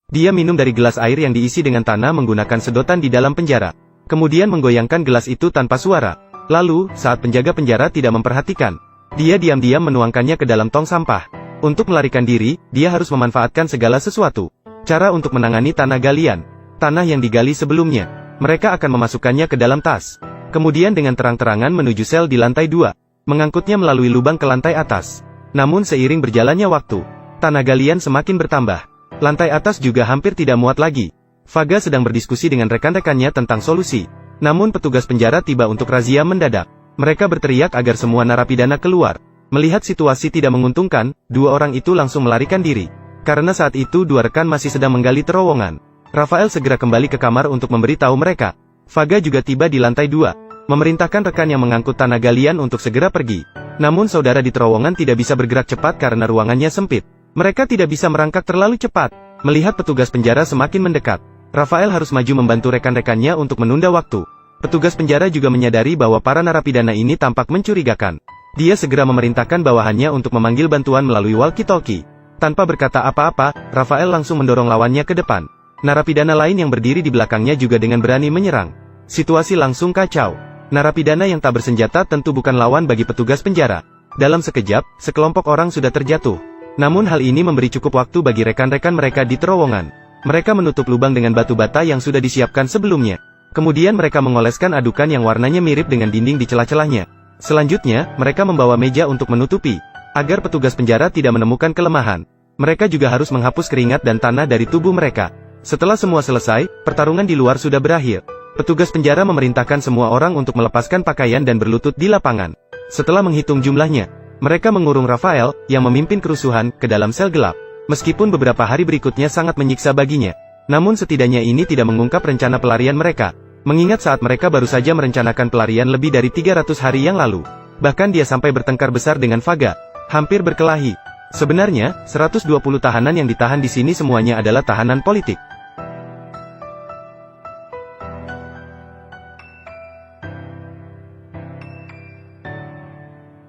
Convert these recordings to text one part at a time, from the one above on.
Dia minum dari gelas air yang diisi dengan tanah menggunakan sedotan di dalam penjara. Kemudian menggoyangkan gelas itu tanpa suara. Lalu, saat penjaga penjara tidak memperhatikan, dia diam-diam menuangkannya ke dalam tong sampah. Untuk melarikan diri, dia harus memanfaatkan segala sesuatu. Cara untuk menangani tanah galian. Tanah yang digali sebelumnya. Mereka akan memasukkannya ke dalam tas. Kemudian dengan terang-terangan menuju sel di lantai 2. Mengangkutnya melalui lubang ke lantai atas. Namun seiring berjalannya waktu, tanah galian semakin bertambah. Lantai atas juga hampir tidak muat lagi. Vaga sedang berdiskusi dengan rekan-rekannya tentang solusi. Namun petugas penjara tiba untuk razia mendadak. Mereka berteriak agar semua narapidana keluar. Melihat situasi tidak menguntungkan, dua orang itu langsung melarikan diri. Karena saat itu dua rekan masih sedang menggali terowongan. Rafael segera kembali ke kamar untuk memberitahu mereka. Vaga juga tiba di lantai 2. Memerintahkan rekan yang mengangkut tanah galian untuk segera pergi. Namun saudara di terowongan tidak bisa bergerak cepat karena ruangannya sempit. Mereka tidak bisa merangkak terlalu cepat. Melihat petugas penjara semakin mendekat, Rafael harus maju membantu rekan-rekannya untuk menunda waktu. Petugas penjara juga menyadari bahwa para narapidana ini tampak mencurigakan. Dia segera memerintahkan bawahannya untuk memanggil bantuan melalui walkie-talkie. Tanpa berkata apa-apa, Rafael langsung mendorong lawannya ke depan. Narapidana lain yang berdiri di belakangnya juga dengan berani menyerang. Situasi langsung kacau. Narapidana yang tak bersenjata tentu bukan lawan bagi petugas penjara. Dalam sekejap, sekelompok orang sudah terjatuh. Namun hal ini memberi cukup waktu bagi rekan-rekan mereka di terowongan. Mereka menutup lubang dengan batu bata yang sudah disiapkan sebelumnya. Kemudian mereka mengoleskan adukan yang warnanya mirip dengan dinding di celah-celahnya. Selanjutnya, mereka membawa meja untuk menutupi. Agar petugas penjara tidak menemukan kelemahan. Mereka juga harus menghapus keringat dan tanah dari tubuh mereka. Setelah semua selesai, pertarungan di luar sudah berakhir. Petugas penjara memerintahkan semua orang untuk melepaskan pakaian dan berlutut di lapangan. Setelah menghitung jumlahnya, mereka mengurung Rafael, yang memimpin kerusuhan, ke dalam sel gelap. Meskipun beberapa hari berikutnya sangat menyiksa baginya. Namun setidaknya ini tidak mengungkap rencana pelarian mereka. Mengingat saat mereka baru saja merencanakan pelarian lebih dari 300 hari yang lalu. Bahkan dia sampai bertengkar besar dengan Vaga. Hampir berkelahi. Sebenarnya, 120 tahanan yang ditahan di sini semuanya adalah tahanan politik.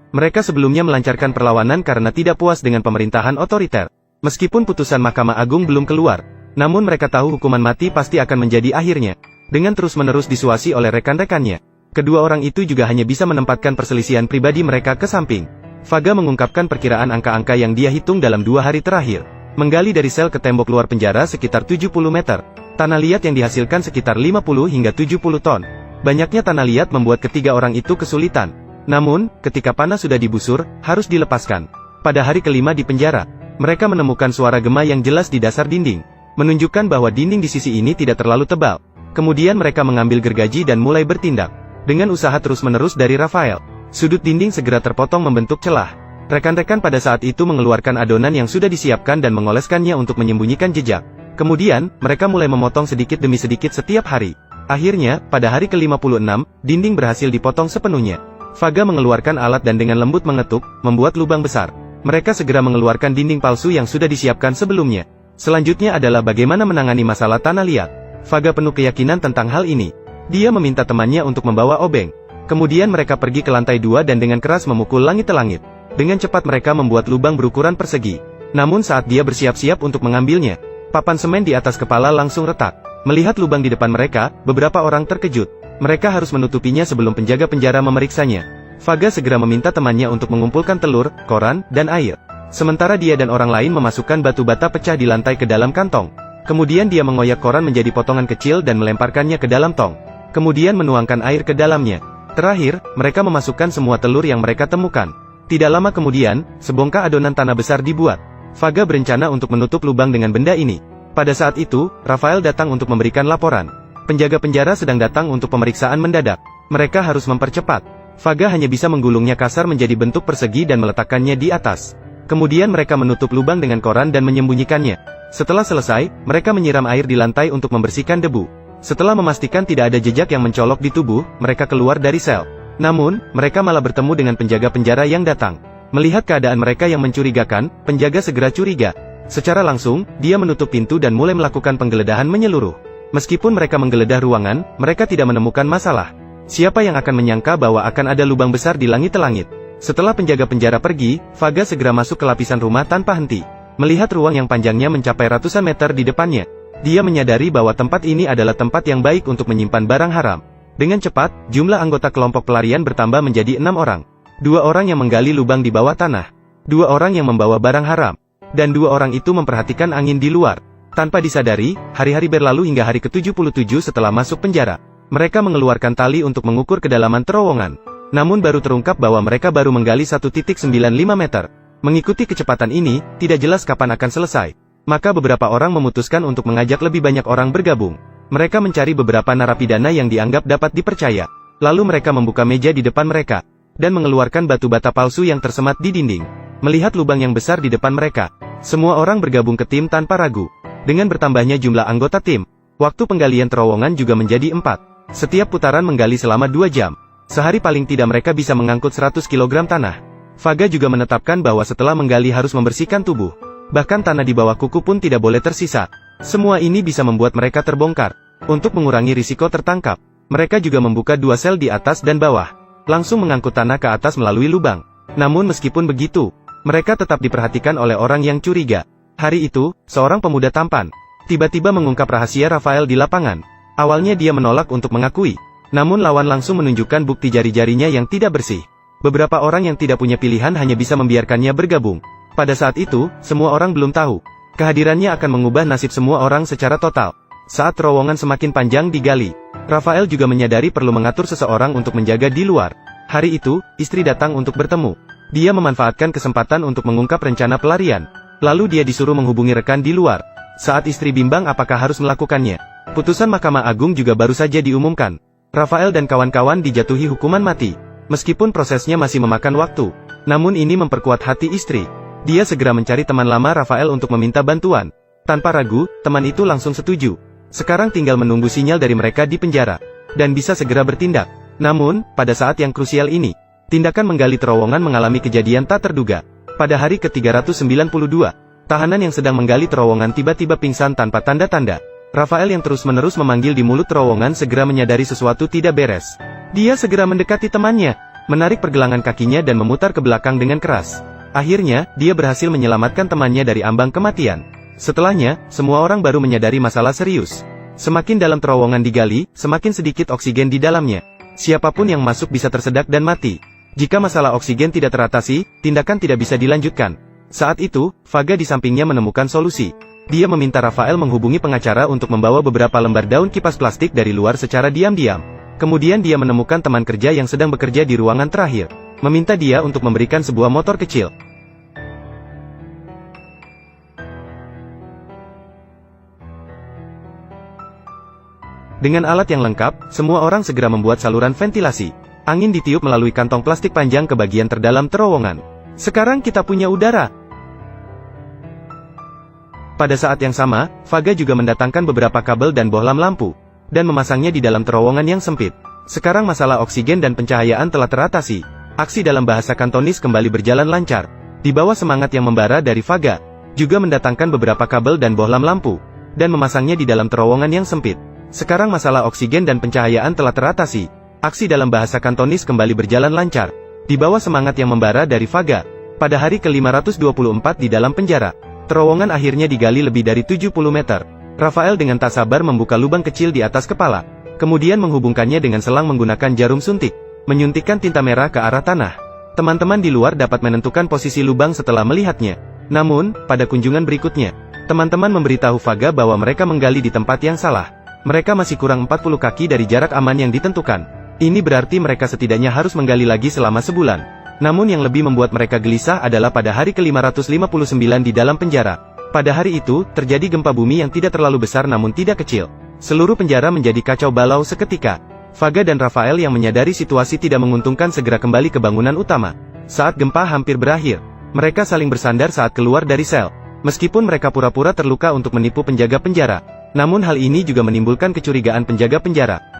Mereka sebelumnya melancarkan perlawanan karena tidak puas dengan pemerintahan otoriter. Meskipun putusan Mahkamah Agung belum keluar, namun mereka tahu hukuman mati pasti akan menjadi akhirnya. Dengan terus-menerus disuasi oleh rekan-rekannya, kedua orang itu juga hanya bisa menempatkan perselisihan pribadi mereka ke samping. Vaga mengungkapkan perkiraan angka-angka yang dia hitung dalam 2 hari terakhir. Menggali dari sel ke tembok luar penjara sekitar 70 meter. Tanah liat yang dihasilkan sekitar 50 hingga 70 ton. Banyaknya tanah liat membuat ketiga orang itu kesulitan. Namun, ketika panah sudah dibusur, harus dilepaskan. Pada hari kelima di penjara, mereka menemukan suara gema yang jelas di dasar dinding. Menunjukkan bahwa dinding di sisi ini tidak terlalu tebal. Kemudian mereka mengambil gergaji dan mulai bertindak. Dengan usaha terus-menerus dari Rafael, sudut dinding segera terpotong membentuk celah. Rekan-rekan pada saat itu mengeluarkan adonan yang sudah disiapkan dan mengoleskannya untuk menyembunyikan jejak. Kemudian, mereka mulai memotong sedikit demi sedikit setiap hari. Akhirnya, pada hari ke-56, dinding berhasil dipotong sepenuhnya. Vaga mengeluarkan alat dan dengan lembut mengetuk, membuat lubang besar. Mereka segera mengeluarkan dinding palsu yang sudah disiapkan sebelumnya. Selanjutnya adalah bagaimana menangani masalah tanah liat. Vaga penuh keyakinan tentang hal ini. Dia meminta temannya untuk membawa obeng. Kemudian mereka pergi ke lantai 2 dan dengan keras memukul langit-langit. Dengan cepat mereka membuat lubang berukuran persegi. Namun saat dia bersiap-siap untuk mengambilnya, papan semen di atas kepala langsung retak. Melihat lubang di depan mereka, beberapa orang terkejut. Mereka harus menutupinya sebelum penjaga penjara memeriksanya. Vaga segera meminta temannya untuk mengumpulkan telur, koran, dan air. Sementara dia dan orang lain memasukkan batu bata pecah di lantai ke dalam kantong. Kemudian dia mengoyak koran menjadi potongan kecil dan melemparkannya ke dalam tong. Kemudian menuangkan air ke dalamnya. Terakhir, mereka memasukkan semua telur yang mereka temukan. Tidak lama kemudian, sebongkah adonan tanah besar dibuat. Vaga berencana untuk menutup lubang dengan benda ini. Pada saat itu, Rafael datang untuk memberikan laporan. Penjaga penjara sedang datang untuk pemeriksaan mendadak. Mereka harus mempercepat. Vaga hanya bisa menggulungnya kasar menjadi bentuk persegi dan meletakkannya di atas. Kemudian mereka menutup lubang dengan koran dan menyembunyikannya. Setelah selesai, mereka menyiram air di lantai untuk membersihkan debu. Setelah memastikan tidak ada jejak yang mencolok di tubuh, mereka keluar dari sel. Namun, mereka malah bertemu dengan penjaga penjara yang datang. Melihat keadaan mereka yang mencurigakan, penjaga segera curiga. Secara langsung, dia menutup pintu dan mulai melakukan penggeledahan menyeluruh. Meskipun mereka menggeledah ruangan, mereka tidak menemukan masalah. Siapa yang akan menyangka bahwa akan ada lubang besar di langit-langit? Setelah penjaga penjara pergi, Vaga segera masuk ke lapisan rumah tanpa henti. Melihat ruang yang panjangnya mencapai ratusan meter di depannya, dia menyadari bahwa tempat ini adalah tempat yang baik untuk menyimpan barang haram. Dengan cepat, jumlah anggota kelompok pelarian bertambah menjadi 6 orang. 2 orang yang menggali lubang di bawah tanah, 2 orang yang membawa barang haram, dan 2 orang itu memperhatikan angin di luar. Tanpa disadari, hari-hari berlalu hingga hari ke-77 setelah masuk penjara. Mereka mengeluarkan tali untuk mengukur kedalaman terowongan. Namun baru terungkap bahwa mereka baru menggali 1,95 meter. Mengikuti kecepatan ini, tidak jelas kapan akan selesai. Maka beberapa orang memutuskan untuk mengajak lebih banyak orang bergabung. Mereka mencari beberapa narapidana yang dianggap dapat dipercaya. Lalu mereka membuka meja di depan mereka, dan mengeluarkan batu bata palsu yang tersemat di dinding. Melihat lubang yang besar di depan mereka, semua orang bergabung ke tim tanpa ragu. Dengan bertambahnya jumlah anggota tim, waktu penggalian terowongan juga menjadi 4. Setiap putaran menggali selama 2 jam. Sehari paling tidak mereka bisa mengangkut 100 kg tanah. Faga juga menetapkan bahwa setelah menggali harus membersihkan tubuh. Bahkan tanah di bawah kuku pun tidak boleh tersisa. Semua ini bisa membuat mereka terbongkar. Untuk mengurangi risiko tertangkap, mereka juga membuka 2 sel di atas dan bawah, langsung mengangkut tanah ke atas melalui lubang. Namun meskipun begitu, mereka tetap diperhatikan oleh orang yang curiga. Hari itu, seorang pemuda tampan tiba-tiba mengungkap rahasia Rafael di lapangan. Awalnya dia menolak untuk mengakui, namun lawan langsung menunjukkan bukti jari-jarinya yang tidak bersih. Beberapa orang yang tidak punya pilihan hanya bisa membiarkannya bergabung. Pada saat itu, semua orang belum tahu. Kehadirannya akan mengubah nasib semua orang secara total. Saat terowongan semakin panjang digali, Rafael juga menyadari perlu mengatur seseorang untuk menjaga di luar. Hari itu, istri datang untuk bertemu. Dia memanfaatkan kesempatan untuk mengungkap rencana pelarian. Lalu dia disuruh menghubungi rekan di luar. Saat istri bimbang apakah harus melakukannya, putusan Mahkamah Agung juga baru saja diumumkan. Rafael dan kawan-kawan dijatuhi hukuman mati. Meskipun prosesnya masih memakan waktu, namun ini memperkuat hati istri. Dia segera mencari teman lama Rafael untuk meminta bantuan. Tanpa ragu, teman itu langsung setuju. Sekarang tinggal menunggu sinyal dari mereka di penjara, dan bisa segera bertindak. Namun, pada saat yang krusial ini, tindakan menggali terowongan mengalami kejadian tak terduga. Pada hari ke-392, tahanan yang sedang menggali terowongan tiba-tiba pingsan tanpa tanda-tanda. Rafael yang terus-menerus memanggil di mulut terowongan segera menyadari sesuatu tidak beres. Dia segera mendekati temannya, menarik pergelangan kakinya dan memutar ke belakang dengan keras. Akhirnya, dia berhasil menyelamatkan temannya dari ambang kematian. Setelahnya, semua orang baru menyadari masalah serius. Semakin dalam terowongan digali, semakin sedikit oksigen di dalamnya. Siapapun yang masuk bisa tersedak dan mati. Jika masalah oksigen tidak teratasi, tindakan tidak bisa dilanjutkan. Saat itu, Faga di sampingnya menemukan solusi. Dia meminta Rafael menghubungi pengacara untuk membawa beberapa lembar daun kipas plastik dari luar secara diam-diam. Kemudian dia menemukan teman kerja yang sedang bekerja di ruangan terakhir, meminta dia untuk memberikan sebuah motor kecil. Dengan alat yang lengkap, semua orang segera membuat saluran ventilasi. Angin ditiup melalui kantong plastik panjang ke bagian terdalam terowongan. Sekarang kita punya udara. Pada saat yang sama, Faga juga mendatangkan beberapa kabel dan bohlam lampu, dan memasangnya di dalam terowongan yang sempit. Sekarang masalah oksigen dan pencahayaan telah teratasi. Aksi dalam bahasa Kantonis kembali berjalan lancar. Di bawah semangat yang membara dari Faga, juga mendatangkan beberapa kabel dan bohlam lampu, dan memasangnya di dalam terowongan yang sempit. Sekarang masalah oksigen dan pencahayaan telah teratasi. Aksi dalam bahasa Kantonis kembali berjalan lancar. Di bawah semangat yang membara dari Faga, pada hari ke-524 di dalam penjara, terowongan akhirnya digali lebih dari 70 meter. Rafael dengan tak sabar membuka lubang kecil di atas kepala, kemudian menghubungkannya dengan selang menggunakan jarum suntik, menyuntikkan tinta merah ke arah tanah. Teman-teman di luar dapat menentukan posisi lubang setelah melihatnya. Namun, pada kunjungan berikutnya, teman-teman memberitahu Faga bahwa mereka menggali di tempat yang salah. Mereka masih kurang 40 kaki dari jarak aman yang ditentukan. Ini berarti mereka setidaknya harus menggali lagi selama sebulan. Namun yang lebih membuat mereka gelisah adalah pada hari ke-559 di dalam penjara. Pada hari itu, terjadi gempa bumi yang tidak terlalu besar namun tidak kecil. Seluruh penjara menjadi kacau balau seketika. Faga dan Rafael yang menyadari situasi tidak menguntungkan segera kembali ke bangunan utama. Saat gempa hampir berakhir, mereka saling bersandar saat keluar dari sel. Meskipun mereka pura-pura terluka untuk menipu penjaga penjara, namun hal ini juga menimbulkan kecurigaan penjaga penjara.